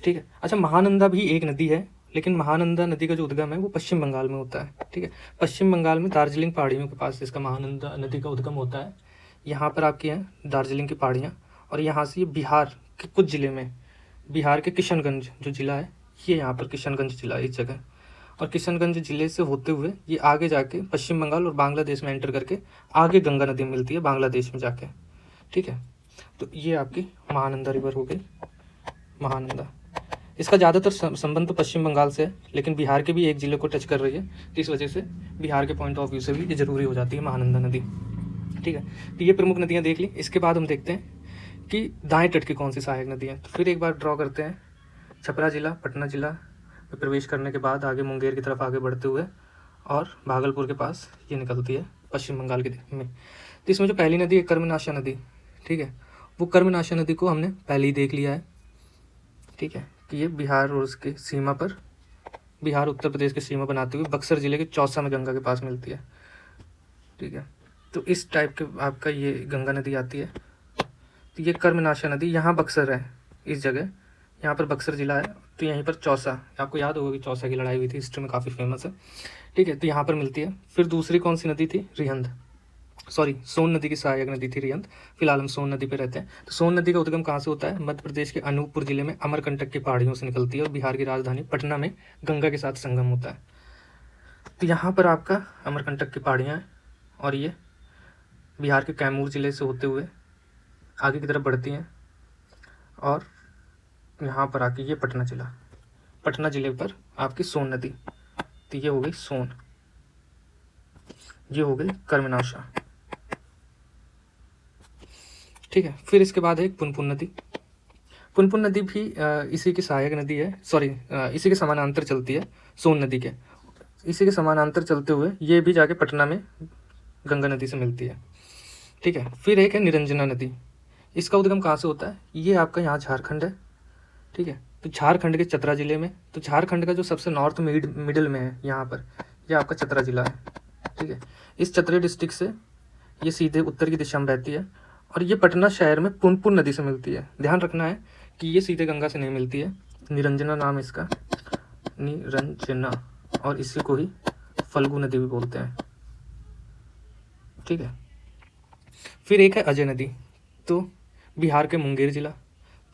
ठीक है। अच्छा, महानंदा भी एक नदी है, लेकिन महानंदा नदी का जो उद्गम है वो पश्चिम बंगाल में होता है, ठीक है। पश्चिम बंगाल में दार्जिलिंग पहाड़ियों के पास इसका महानंदा नदी का उद्गम होता है। यहाँ पर आपकी हैं दार्जिलिंग की पहाड़ियाँ और यहाँ से ये बिहार के कुछ ज़िले में, बिहार के किशनगंज जो ज़िला है, ये यहाँ पर किशनगंज ज़िला इस जगह, और किशनगंज ज़िले से होते हुए ये आगे जाके पश्चिम बंगाल और बांग्लादेश में एंटर करके आगे गंगा नदी मिलती है बांग्लादेश में जाके, ठीक है। तो ये आपकी महानंदा रिवर हो गई, महानंदा। इसका ज़्यादातर संबंध तो पश्चिम बंगाल से है, लेकिन बिहार के भी एक ज़िले को टच कर रही है, तो इस वजह से बिहार के पॉइंट ऑफ व्यू से भी ये ज़रूरी हो जाती है महानंदा नदी, ठीक है। तो ये प्रमुख नदियाँ देख ली। इसके बाद हम देखते हैं कि दाएं तट की कौन सी सहायक नदी है। तो फिर एक बार ड्रॉ करते हैं। छपरा जिला, पटना जिला में प्रवेश करने के बाद आगे मुंगेर की तरफ आगे बढ़ते हुए और भागलपुर के पास ये निकलती है पश्चिम बंगाल के में। तो इसमें जो पहली नदी है कर्मनाशा नदी, ठीक है, वो कर्मनाशा नदी को हमने पहले ही देख लिया है, ठीक है, कि ये बिहार और उसके सीमा पर, बिहार उत्तर प्रदेश की सीमा बनाते हुए बक्सर ज़िले के चौसा में गंगा के पास मिलती है, ठीक है। तो इस टाइप के आपका ये गंगा नदी आती है। तो ये कर्मनाशा नदी, यहाँ बक्सर है, इस जगह यहाँ पर बक्सर ज़िला है, तो यहीं पर चौसा, आपको याद होगा कि चौसा की लड़ाई हुई थी, हिस्ट्री में काफ़ी फेमस है, ठीक है। तो यहाँ पर मिलती है। फिर दूसरी कौन सी नदी थी? सोन नदी की सहायक नदी थी रिहंद। फिलहाल हम सोन नदी पे रहते हैं। तो सोन नदी का उद्गम कहाँ से होता है? मध्य प्रदेश के अनूपपुर जिले में अमरकंटक की पहाड़ियों से निकलती है और बिहार की राजधानी पटना में गंगा के साथ संगम होता है। तो यहाँ पर आपका अमरकंटक की पहाड़ियाँ हैं और ये बिहार के कैमूर ज़िले से होते हुए आगे की तरफ बढ़ती हैं और यहाँ पर आके ये पटना ज़िले पर आपकी सोन नदी। तो ये हो गई सोन, ये हो गई कर्मनाशा, ठीक है। फिर इसके बाद है पुनपुन नदी। पुनपुन नदी भी इसी की सहायक नदी है, इसी के समानांतर चलती है सोन नदी के, इसी के समानांतर चलते हुए ये भी जाके पटना में गंगा नदी से मिलती है, ठीक है। फिर एक है निरंजना नदी। इसका उद्गम कहाँ से होता है? ये आपका यहाँ झारखंड है, ठीक है। तो झारखंड के चतरा ज़िले में, तो झारखंड का जो सबसे नॉर्थ मिडिल में है यहाँ पर, यह आपका चतरा ज़िला है, ठीक है। इस चतरे डिस्ट्रिक्ट से ये सीधे उत्तर की दिशा में बहती है और ये पटना शहर में पुनपुन नदी से मिलती है। ध्यान रखना है कि ये सीधे गंगा से नहीं मिलती है, निरंजना नाम है इसका, निरंजना, और इसी को ही फल्गु नदी भी बोलते हैं। ठीक है। फिर एक है अजय नदी, तो बिहार के मुंगेर जिला,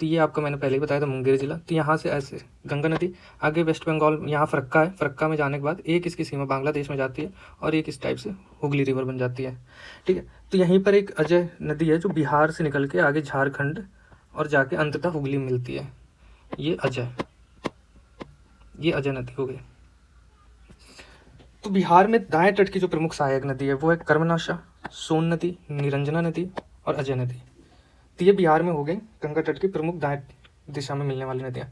तो ये आपका मैंने पहले ही बताया था मुंगेर जिला। तो यहाँ से ऐसे गंगा नदी आगे वेस्ट बंगाल, यहाँ फरक्का है, फरक्का में जाने के बाद एक इसकी सीमा बांग्लादेश में जाती है और एक इस टाइप से हुगली रिवर बन जाती है। ठीक है। तो यहीं पर एक अजय नदी है जो बिहार से निकल के आगे झारखंड और जाके अंततः हुगली में मिलती है। ये अजय नदी हो गई। तो बिहार में दाएं तट की जो प्रमुख सहायक नदी है वो है कर्मनाशा, सोन नदी, निरंजना नदी और अजय नदी। तो ये बिहार में हो गई गंगा तट की प्रमुख दाएं दिशा में मिलने वाली नदियाँ।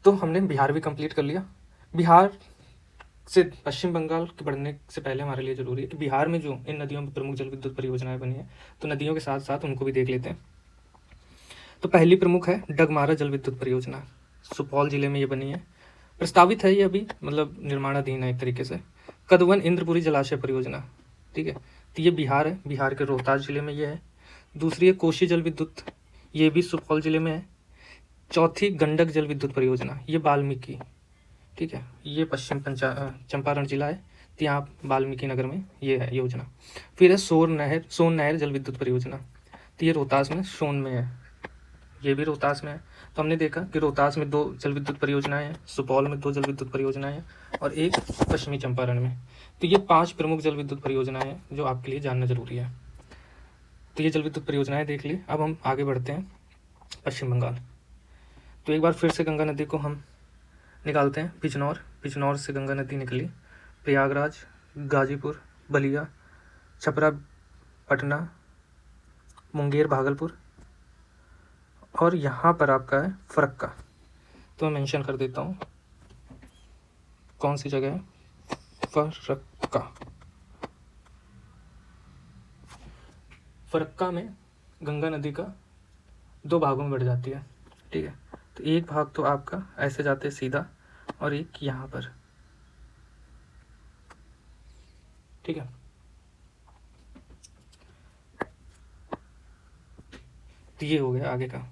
तो हमने बिहार भी कंप्लीट कर लिया। बिहार से पश्चिम बंगाल के बढ़ने से पहले हमारे लिए ज़रूरी है कि बिहार में जो इन नदियों में प्रमुख जल विद्युत परियोजनाएं बनी है, तो नदियों के साथ साथ उनको भी देख लेते हैं। तो पहली प्रमुख है डगमारा जल विद्युत परियोजना, सुपौल जिले में ये बनी है। प्रस्तावित है ये अभी, मतलब निर्माणाधीन है एक तरीके से। कदवन इंद्रपुरी जलाशय परियोजना, ठीक है, तो ये बिहार है, बिहार के रोहतास जिले में ये है। दूसरी है कोशी जल विद्युत, ये भी सुपौल जिले में है। चौथी गंडक जल विद्युत परियोजना, ये वाल्मीकि, ठीक है, ये पश्चिम चंपारण जिला है, तो यहाँ वाल्मीकि नगर में ये है योजना। फिर है सोन नहर जल विद्युत परियोजना, तो ये रोहतास में सोन में है, ये भी रोहतास में है। तो हमने देखा कि रोहतास में 2 जल विद्युत परियोजनाएं हैं, सुपौल में 2 जल विद्युत परियोजनाएं हैं और एक पश्चिमी चंपारण में। तो ये 5 प्रमुख जल विद्युत परियोजनाएं हैं जो आपके लिए जानना जरूरी है। तो ये जल विद्युत परियोजनाएं देख ली। अब हम आगे बढ़ते हैं पश्चिम बंगाल। तो एक बार फिर से गंगा नदी को हम निकालते हैं। बिजनौर से गंगा नदी निकली, प्रयागराज, गाजीपुर, बलिया, छपरा, पटना, मुंगेर, भागलपुर और यहाँ पर आपका है फरक्का। तो मैं मेंशन कर देता हूँ कौन सी जगह है, फरक्का। फरक्का में गंगा नदी का 2 भागों में बढ़ जाती है, ठीक है। तो एक भाग तो आपका ऐसे जाते सीधा और एक यहाँ पर, ठीक है। तो ये हो गया आगे का।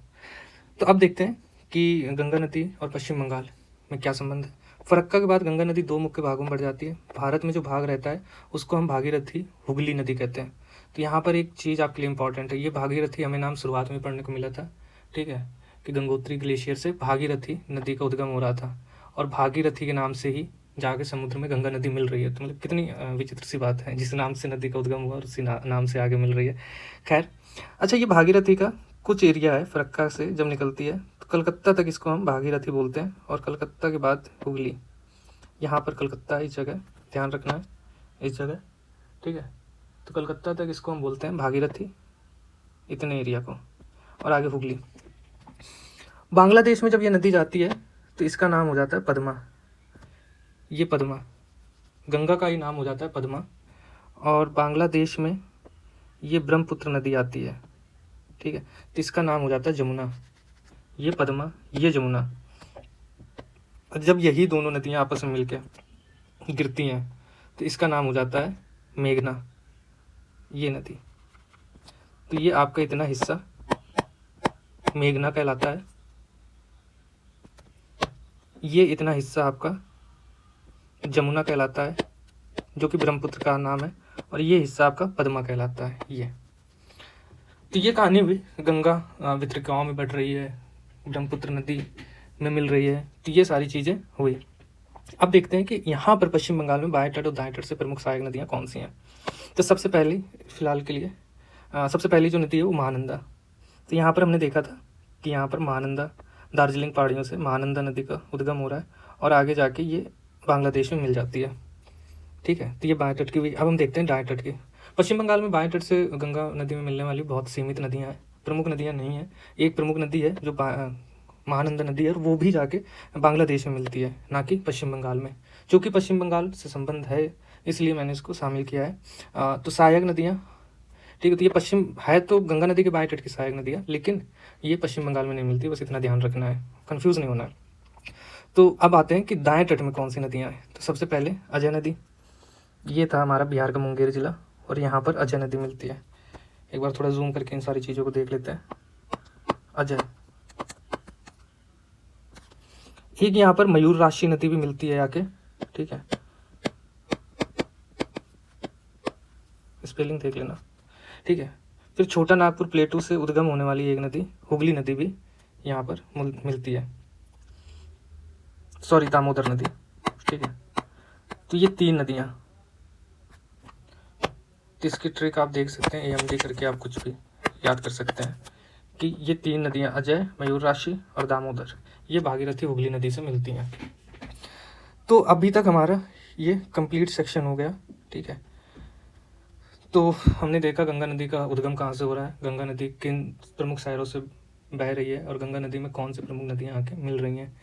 तो अब देखते हैं कि गंगा नदी और पश्चिम बंगाल में क्या संबंध है। फरक्का के बाद गंगा नदी 2 मुख्य भागों में बढ़ जाती है। भारत में जो भाग रहता है उसको हम भागीरथी हुगली नदी कहते हैं। तो यहाँ पर एक चीज़ आपके लिए इंपॉर्टेंट है, ये भागीरथी हमें नाम शुरुआत में पढ़ने को मिला था, ठीक है, कि गंगोत्री ग्लेशियर से भागीरथी नदी का उद्गम हो रहा था और भागीरथी के नाम से ही जाके समुद्र में गंगा नदी मिल रही है। तो मतलब कितनी विचित्र सी बात है, जिस नाम से नदी का उद्गम हुआ और उसी नाम से आगे मिल रही है। खैर, अच्छा, ये भागीरथी का कुछ एरिया है फरक्का से जब निकलती है तो कलकत्ता तक इसको हम भागीरथी बोलते हैं और कलकत्ता के बाद हुगली, यहाँ पर कलकत्ता इस जगह, ध्यान रखना है इस जगह, ठीक है। तो कलकत्ता तक इसको हम बोलते हैं भागीरथी, इतने एरिया को, और आगे हुगली। बांग्लादेश में जब ये नदी जाती है तो इसका नाम हो जाता है पद्मा, ये पद्मा, गंगा का ही नाम हो जाता है पद्मा। और बांग्लादेश में ये ब्रह्मपुत्र नदी आती है, ठीक है, तो इसका नाम हो जाता है जमुना, ये पद्मा, ये जमुना। जब यही दोनों नदियाँ आपस में मिलके गिरती हैं तो इसका नाम हो जाता है मेघना, ये नदी। तो ये आपका इतना हिस्सा मेघना कहलाता है, ये इतना हिस्सा आपका जमुना कहलाता है जो कि ब्रह्मपुत्र का नाम है, और ये हिस्सा आपका पद्मा कहलाता है। ये तो ये कहानी हुई, गंगा वितरिकाओं में बढ़ रही है, ब्रह्मपुत्र नदी में मिल रही है, तो ये सारी चीज़ें हुई। अब देखते हैं कि यहाँ पर पश्चिम बंगाल में बाएं तट और दाएं तट से प्रमुख सहायक नदियाँ कौन सी हैं। तो सबसे पहली, फिलहाल के लिए सबसे पहली जो नदी है वो महानंदा। तो यहाँ पर हमने देखा था कि यहाँ पर महानंदा, दार्जिलिंग पहाड़ियों से महानंदा नदी का उद्गम हो रहा है और आगे जाके ये बांग्लादेश में मिल जाती है, ठीक है। तो ये बाएं तट की हुई। अब हम देखते हैं दाएं तट की। पश्चिम बंगाल में बाएं तट से गंगा नदी में मिलने वाली बहुत सीमित नदियाँ हैं, प्रमुख नदियाँ नहीं हैं। एक प्रमुख नदी है जो महानंदा नदी है, और वो भी जाके बांग्लादेश में मिलती है, ना कि पश्चिम बंगाल में। चूँकि पश्चिम बंगाल से संबंध है इसलिए मैंने इसको शामिल किया है। तो सहायक नदियाँ, ठीक है, तो ये पश्चिम है, तो गंगा नदी के बाएं तट की सहायक नदियाँ, लेकिन ये पश्चिम बंगाल में नहीं मिलती, बस इतना ध्यान रखना है, कन्फ्यूज़ नहीं होना है। तो अब आते हैं कि दाएं तट में कौन सी नदियाँ हैं। तो सबसे पहले अजय नदी, ये था हमारा बिहार का मुंगेर जिला, और यहाँ पर अजय नदी मिलती है। एक बार थोड़ा जूम करके इन सारी चीज़ों को देख लेते हैं। अजय, एक यहाँ पर मयूर राशि नदी भी मिलती है आके, ठीक है, स्पेलिंग देख लेना, ठीक है। फिर छोटा नागपुर प्लेटू से उद्गम होने वाली एक नदी हुगली नदी भी यहाँ पर मिलती है, सॉरी दामोदर नदी, ठीक है। तो ये 3 नदियाँ, तो इसकी ट्रिक आप देख सकते हैं, AMD करके आप कुछ भी याद कर सकते हैं कि ये 3 नदियाँ अजय, मयूर राशि और दामोदर, ये भागीरथी हुगली नदी से मिलती हैं। तो अभी तक हमारा ये कंप्लीट सेक्शन हो गया, ठीक है। तो हमने देखा गंगा नदी का उद्गम कहाँ से हो रहा है, गंगा नदी किन प्रमुख शहरों से बह रही है और गंगा नदी में कौन सी प्रमुख नदियाँ आके मिल रही हैं।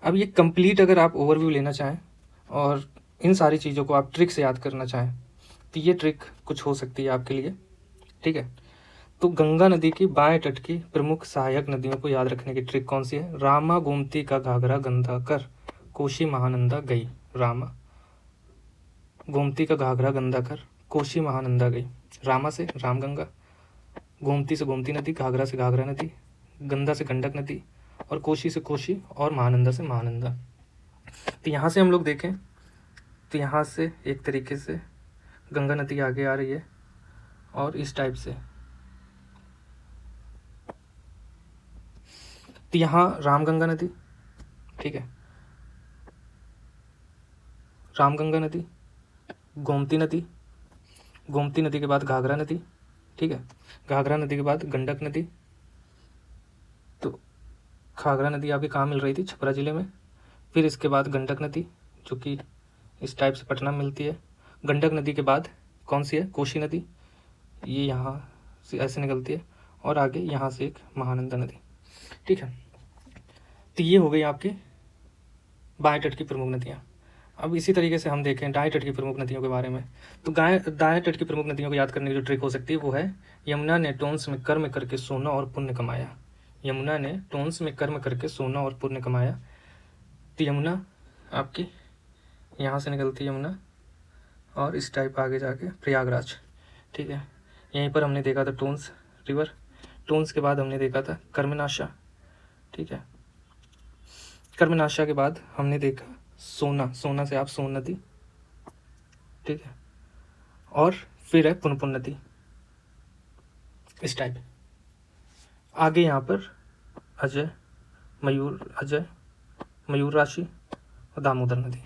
अब ये कंप्लीट अगर आप ओवरव्यू लेना चाहें और इन सारी चीज़ों को आप ट्रिक से याद करना चाहें तो ये ट्रिक कुछ हो सकती है आपके लिए, ठीक है। तो गंगा नदी की बाएं तट की प्रमुख सहायक नदियों को याद रखने की ट्रिक कौन सी है? रामा गोमती का घाघरा गंगा कर कोशी महानंदा गई, रामा गोमती का घाघरा गंगा कर कोशी महानंदा गई। रामा से रामगंगा, गोमती से गोमती नदी, घाघरा से घाघरा नदी, गंगा से गंडक नदी और कोशी से कोशी और महानंदा से महानंदा। तो यहाँ से हम लोग देखें तो यहाँ से एक तरीके से गंगा नदी आगे आ रही है और इस टाइप से, तो यहाँ रामगंगा नदी, ठीक है, रामगंगा नदी, गोमती नदी, गोमती नदी के बाद घाघरा नदी, ठीक है, घाघरा नदी के बाद गंडक नदी। तो घाघरा नदी आपकी कहाँ मिल रही थी? छपरा ज़िले में। फिर इसके बाद गंडक नदी जो कि इस टाइप से पटना में मिलती है। गंडक नदी के बाद कौन सी है? कोशी नदी, ये यहाँ से ऐसे निकलती है और आगे यहाँ से एक महानंदा नदी, ठीक है। तो ये हो गई आपकी बाएं तट की प्रमुख नदियाँ। अब इसी तरीके से हम देखें दाएं तट की प्रमुख नदियों के बारे में। तो दाएं तट की प्रमुख नदियों को याद करने की जो ट्रिक हो सकती है वो है यमुना ने टोंस में कर्म करके सोना और पुण्य कमाया। यमुना ने टोंस में कर्म करके सोना और पुण्य कमाया। तो यमुना आपकी यहाँ से निकलती है यमुना और इस टाइप आगे जाके प्रयागराज, ठीक है। यहीं पर हमने देखा था टोंस रिवर, टोंस के बाद हमने देखा था कर्मनाशा, ठीक है। कर्मनाशा के बाद हमने देखा सोना, सोना से आप सोन नदी, ठीक है, और फिर है पुनपुन नदी, इस टाइप। आगे यहाँ पर अजय, मयूर राशि और दामोदर नदी।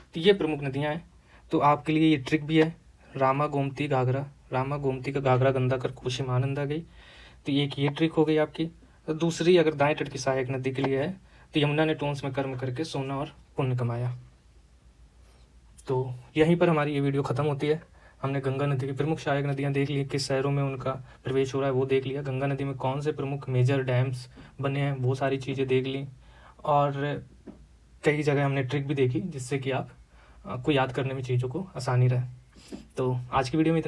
तो ये प्रमुख नदियाँ हैं। तो आपके लिए ये ट्रिक भी है, रामा गोमती का घाघरा गंगा कर कोशी महानंदा गई। तो एक ये ट्रिक हो गई आपकी। तो दूसरी अगर दाएं तट की सहायक नदी के लिए है तो यमुना ने टोंस में कर्म करके सोना और पुण्य कमाया। तो यहीं पर हमारी ये वीडियो ख़त्म होती है। हमने गंगा नदी की प्रमुख सहायक नदियाँ देख ली, किस शहरों में उनका प्रवेश हो रहा है वो देख लिया, गंगा नदी में कौन से प्रमुख मेजर डैम्स बने हैं वो सारी चीज़ें देख ली, और कई जगह हमने ट्रिक भी देखी जिससे कि आप को याद करने में चीज़ों को आसानी रहे। तो आज की वीडियो में